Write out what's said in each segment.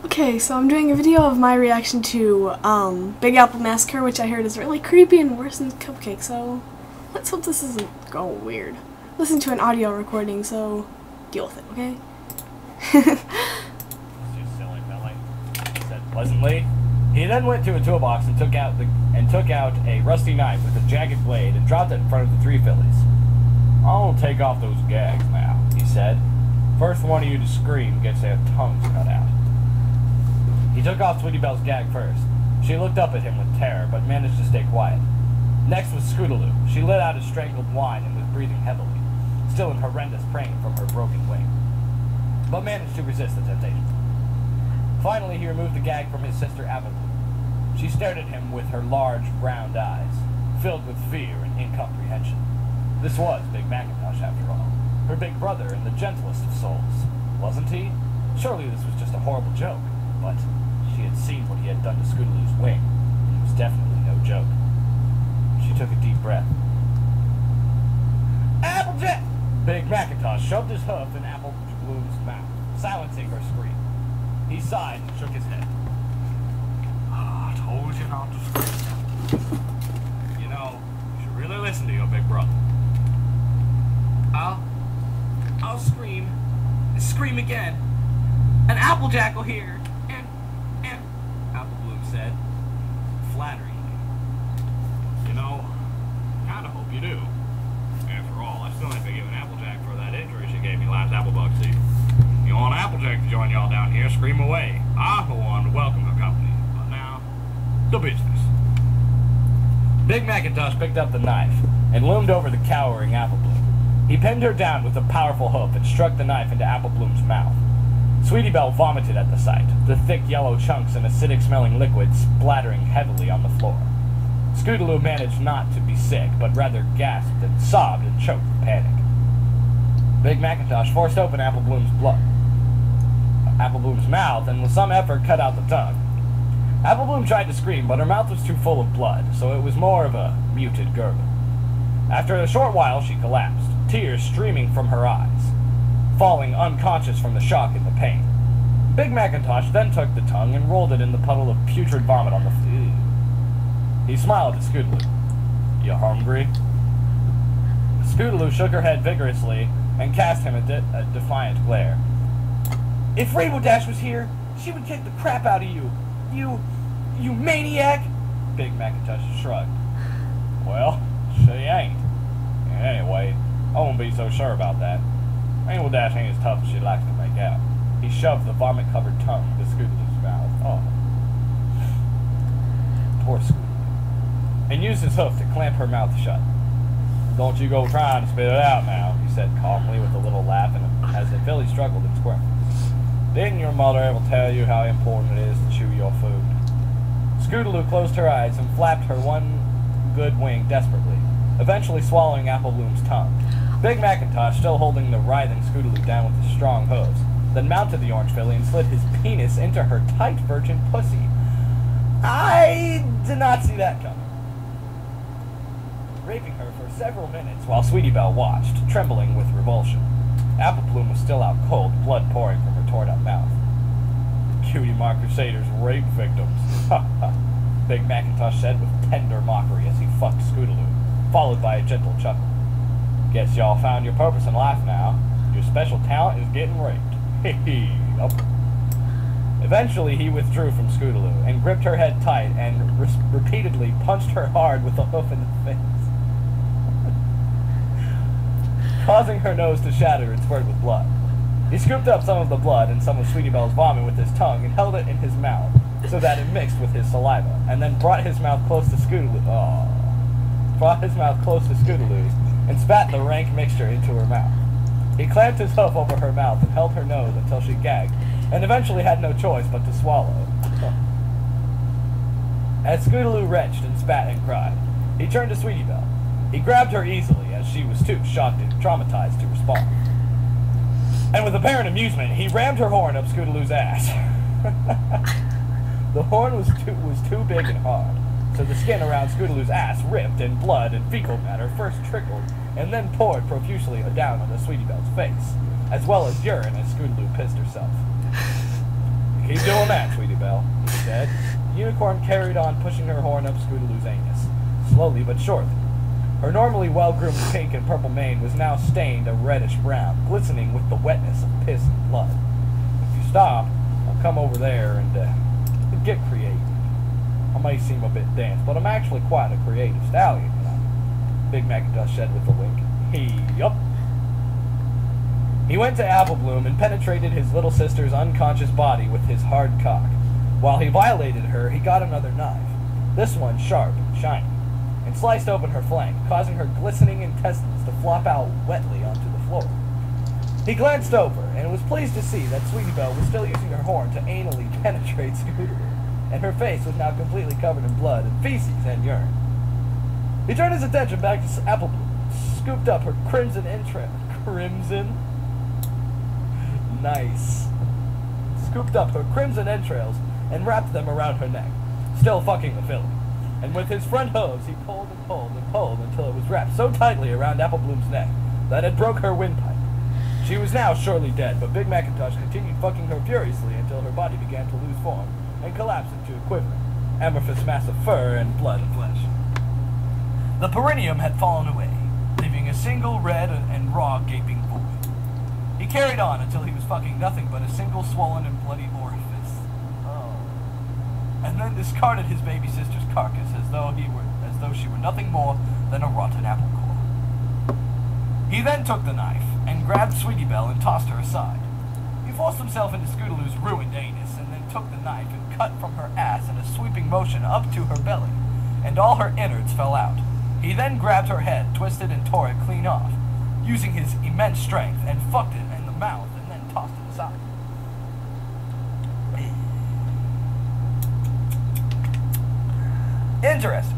Okay, so I'm doing a video of my reaction to Big Apple Massacre, which I heard is really creepy and worse than Cupcake, so let's hope this isn't going weird. Listen to an audio recording, so deal with it, okay? You silly fella, he said pleasantly. He then went to a toolbox and took out a rusty knife with a jagged blade and dropped it in front of the three fillies. "I'll take off those gags now," he said. "First one of you to scream gets their tongues cut out." He took off Sweetie Belle's gag first. She looked up at him with terror, but managed to stay quiet. Next was Scoodaloo. She let out a strangled whine and was breathing heavily, still in horrendous pain from her broken wing, but managed to resist the temptation. Finally, he removed the gag from his sister Avalon. She stared at him with her large, round eyes, filled with fear and incomprehension. This was Big Macintosh, after all. Her big brother and the gentlest of souls. Wasn't he? Surely this was just a horrible joke, but she had seen what he had done to Scoodaloo's wing, and it was definitely no joke. She took a deep breath. "Applejack!" Big Macintosh shoved his hoof in Apple Bloom's mouth, silencing her scream. He sighed and shook his head. "I told you not to scream. You know, you should really listen to your big brother." I'll scream. Scream again. And Applejack will hear. And Apple Bloom said, flatteringly. "You know, I kinda hope you do. After all, I still ain't forgiven Applejack for that injury she gave me last Applebug season. You want Applejack to join y'all down here, scream away. I, for one, welcome her company. But now, the business." Big Macintosh picked up the knife and loomed over the cowering Apple Bloom. He pinned her down with a powerful hoof and struck the knife into Apple Bloom's mouth. Sweetie Belle vomited at the sight, the thick yellow chunks and acidic-smelling liquid splattering heavily on the floor. Scoodaloo managed not to be sick, but rather gasped and sobbed and choked with panic. Big Macintosh forced open Apple Bloom's mouth and with some effort cut out the tongue. Apple Bloom tried to scream, but her mouth was too full of blood, so it was more of a muted gurgle. After a short while, she collapsed, tears streaming from her eyes, falling unconscious from the shock and the pain. Big Macintosh then took the tongue and rolled it in the puddle of putrid vomit on the floor. He smiled at Scoodaloo. "You hungry?" Scoodaloo shook her head vigorously and cast him a defiant glare. "If Rainbow Dash was here, she would kick the crap out of you. You maniac!" Big Macintosh shrugged. "Well, she ain't. And anyway, I won't be so sure about that. Rainbow Dash ain't as tough as she likes to make out." He shoved the vomit-covered tongue into Scoodaloo's mouth. Oh. Poor Scoodaloo. And used his hoof to clamp her mouth shut. "Don't you go trying to spit it out now," he said calmly with a little laugh as the filly struggled and squirmed. "Didn't your mother ever tell you how important it is to chew your food?" Scoodaloo closed her eyes and flapped her one good wing desperately, eventually swallowing Apple Bloom's tongue. Big Macintosh, still holding the writhing Scoodaloo down with his strong hooves, then mounted the orange filly and slid his penis into her tight virgin pussy. I did not see that coming. Raping her for several minutes while Sweetie Belle watched, trembling with revulsion. Apple Bloom was still out cold, blood pouring from her torn-up mouth. "Cutie Mark Crusaders rape victims," Big Macintosh said with tender mockery as he fucked Scoodaloo, followed by a gentle chuckle. "Guess y'all found your purpose in life now. Your special talent is getting raped. Hee hee. Up." Eventually, he withdrew from Scoodaloo and gripped her head tight and repeatedly punched her hard with a hoof in the face, causing her nose to shatter and squirt with blood. He scooped up some of the blood and some of Sweetie Belle's vomit with his tongue and held it in his mouth so that it mixed with his saliva, and then brought his mouth close to Scoodaloo's and spat the rank mixture into her mouth. He clamped his hoof over her mouth and held her nose until she gagged, and eventually had no choice but to swallow. As Scoodaloo retched and spat and cried, he turned to Sweetie Belle. He grabbed her easily, as she was too shocked and traumatized to respond. And with apparent amusement, he rammed her horn up Scoodaloo's ass. The horn was too big and hard, so the skin around Scoodaloo's ass ripped and blood and fecal matter first trickled and then poured profusely down on the Sweetie Belle's face, as well as urine as Scoodaloo pissed herself. Keep doing that, Sweetie Belle, he said. The unicorn carried on pushing her horn up Scoodaloo's anus, slowly but surely. Her normally well-groomed pink and purple mane was now stained a reddish brown, glistening with the wetness of piss and blood. If you stop, I'll come over there and get creative. I may seem a bit dense, but I'm actually quite a creative stallion, you know. Big Macintosh said with a wink. Yup. He went to Apple Bloom and penetrated his little sister's unconscious body with his hard cock. While he violated her, he got another knife, this one sharp and shiny, and sliced open her flank, causing her glistening intestines to flop out wetly onto the floor. He glanced over, and was pleased to see that Sweetie Belle was still using her horn to anally penetrate Scoodaloo, and her face was now completely covered in blood and feces and urine. He turned his attention back to Apple Bloom, scooped up her crimson entrails. Crimson? Nice. Scooped up her crimson entrails and wrapped them around her neck, still fucking the filly. And with his front hooves, he pulled and pulled and pulled until it was wrapped so tightly around Apple Bloom's neck that it broke her windpipe. She was now surely dead, but Big Macintosh continued fucking her furiously until her body began to lose form and collapse into a quivering, amorphous mass of fur and blood and flesh. The perineum had fallen away, leaving a single red and raw gaping void. He carried on until he was fucking nothing but a single swollen and bloody orifice. Oh. And then discarded his baby sister's carcass as though she were nothing more than a rotten apple core. He then took the knife and grabbed Sweetie Belle and tossed her aside. He forced himself into Scoodaloo's ruined anus and then took the knife and cut from her ass in a sweeping motion up to her belly, and all her innards fell out. He then grabbed her head, twisted and tore it clean off, using his immense strength, and fucked it in the mouth and then tossed it aside. Interesting.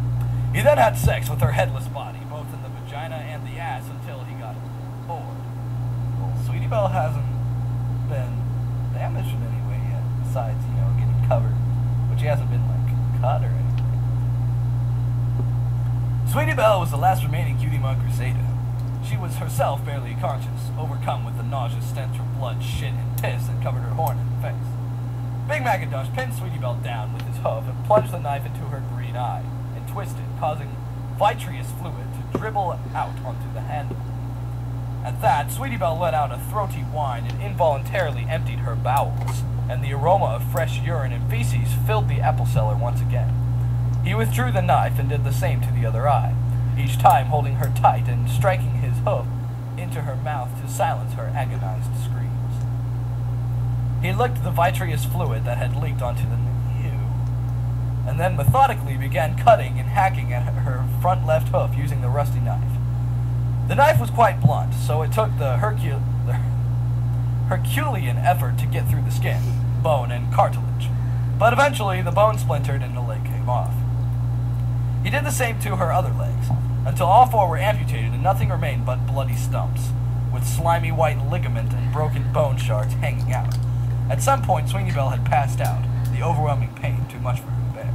He then had sex with her headless body, both in the vagina and the ass, until he got bored. Well, Sweetie Belle hasn't been damaged in any way yet, besides, you know, getting covered. But she hasn't been, like, cut or anything. Sweetie Belle was the last remaining cutie mug crusader. She was herself barely conscious, overcome with the nauseous stench of blood, shit, and piss that covered her horn in the face. Big Macintosh pinned Sweetie Belle down with his hoof and plunged the knife into her green eye, and twisted, causing vitreous fluid to dribble out onto the handle. At that, Sweetie Belle let out a throaty whine and involuntarily emptied her bowels, and the aroma of fresh urine and feces filled the apple cellar once again. He withdrew the knife and did the same to the other eye, each time holding her tight and striking his hoof into her mouth to silence her agonized screams. He licked the vitreous fluid that had leaked onto the and then methodically began cutting and hacking at her front left hoof using the rusty knife. The knife was quite blunt, so it took the Herculean effort to get through the skin, bone, and cartilage, but eventually the bone splintered and the leg came off. He did the same to her other legs, until all four were amputated and nothing remained but bloody stumps, with slimy white ligament and broken bone shards hanging out. At some point, Sweetie Belle had passed out, the overwhelming pain too much for her to bear.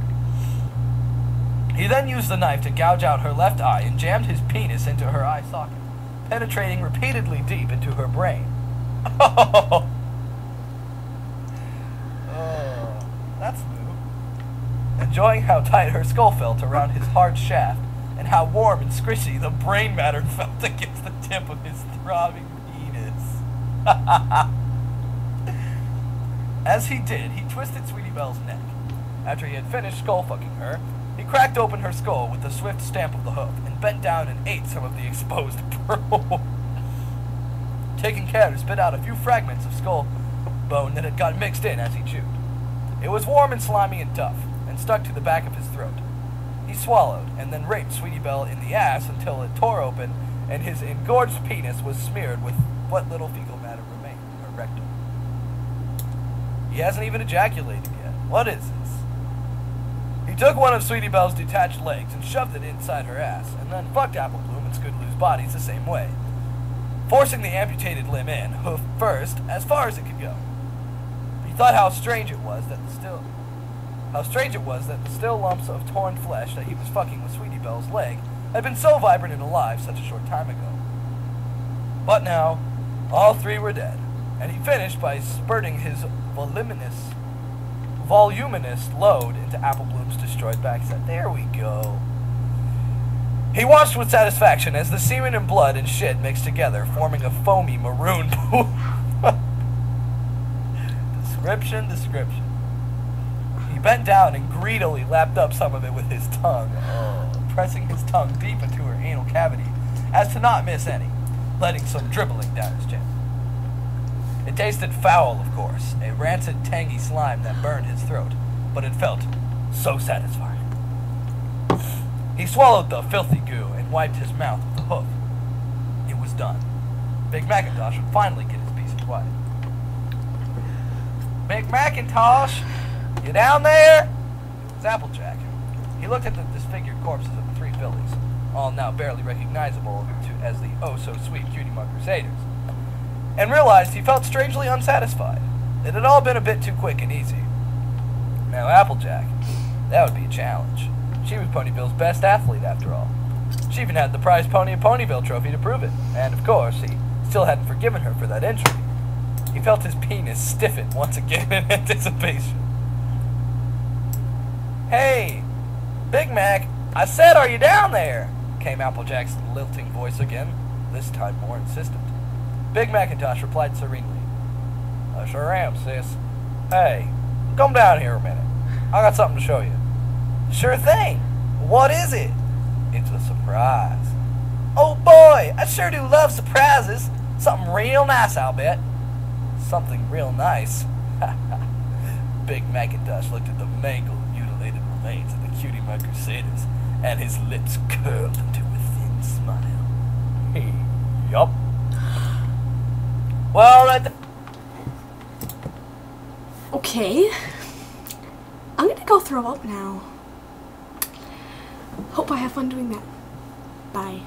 He then used the knife to gouge out her left eye and jammed his penis into her eye socket, penetrating repeatedly deep into her brain. Oh, that's smooth. Enjoying how tight her skull felt around his hard shaft, and how warm and squishy the brain matter felt against the tip of his throbbing penis. As he did, he twisted Sweetie Belle's neck. After he had finished skull-fucking her, he cracked open her skull with a swift stamp of the hoof, and bent down and ate some of the exposed bone, taking care to spit out a few fragments of skull bone that had got mixed in as he chewed. It was warm and slimy and tough, and stuck to the back of his throat. He swallowed, and then raped Sweetie Belle in the ass until it tore open, and his engorged penis was smeared with what little fecal matter remained in her rectum. He hasn't even ejaculated yet. What is this? He took one of Sweetie Belle's detached legs and shoved it inside her ass, and then fucked Apple Bloom and Scoodaloo's bodies the same way, forcing the amputated limb in, hoof first, as far as it could go. He thought how strange it was that the still lumps of torn flesh that he was fucking with Sweetie Belle's leg had been so vibrant and alive such a short time ago. But now, all three were dead, and he finished by spurting his voluminous voluminous load into Apple Bloom's destroyed backside. There we go. He watched with satisfaction as the semen and blood and shit mixed together, forming a foamy maroon pool. Description. He bent down and greedily lapped up some of it with his tongue, pressing his tongue deep into her anal cavity, as to not miss any, letting some dribbling down his chin. It tasted foul, of course, a rancid, tangy slime that burned his throat, but it felt so satisfying. He swallowed the filthy goo and wiped his mouth with a hoof. It was done. Big Macintosh would finally get his peace and quiet. Big Macintosh, you down there? It was Applejack. He looked at the disfigured corpses of the three fillies, all now barely recognizable as the oh-so-sweet Cutie Mark Crusaders, and realized he felt strangely unsatisfied. It had all been a bit too quick and easy. Now Applejack, that would be a challenge. She was Ponyville's best athlete, after all. She even had the prize Pony of Ponyville trophy to prove it, and of course, he still hadn't forgiven her for that injury. He felt his penis stiffen once again in anticipation. Hey, Big Mac, I said, are you down there? Came Applejack's lilting voice again, this time more insistent. Big Macintosh replied serenely, I sure am, sis. Hey, come down here a minute. I got something to show you. Sure thing. What is it? It's a surprise. Oh boy, I sure do love surprises. Something real nice, I'll bet. Something real nice. Big Macintosh looked at the mangled, mutilated remains of the Cutie Mark Crusaders, and his lips curled into a thin smile. Yup. Well, Okay. I'm gonna go throw up now. Hope I have fun doing that. Bye.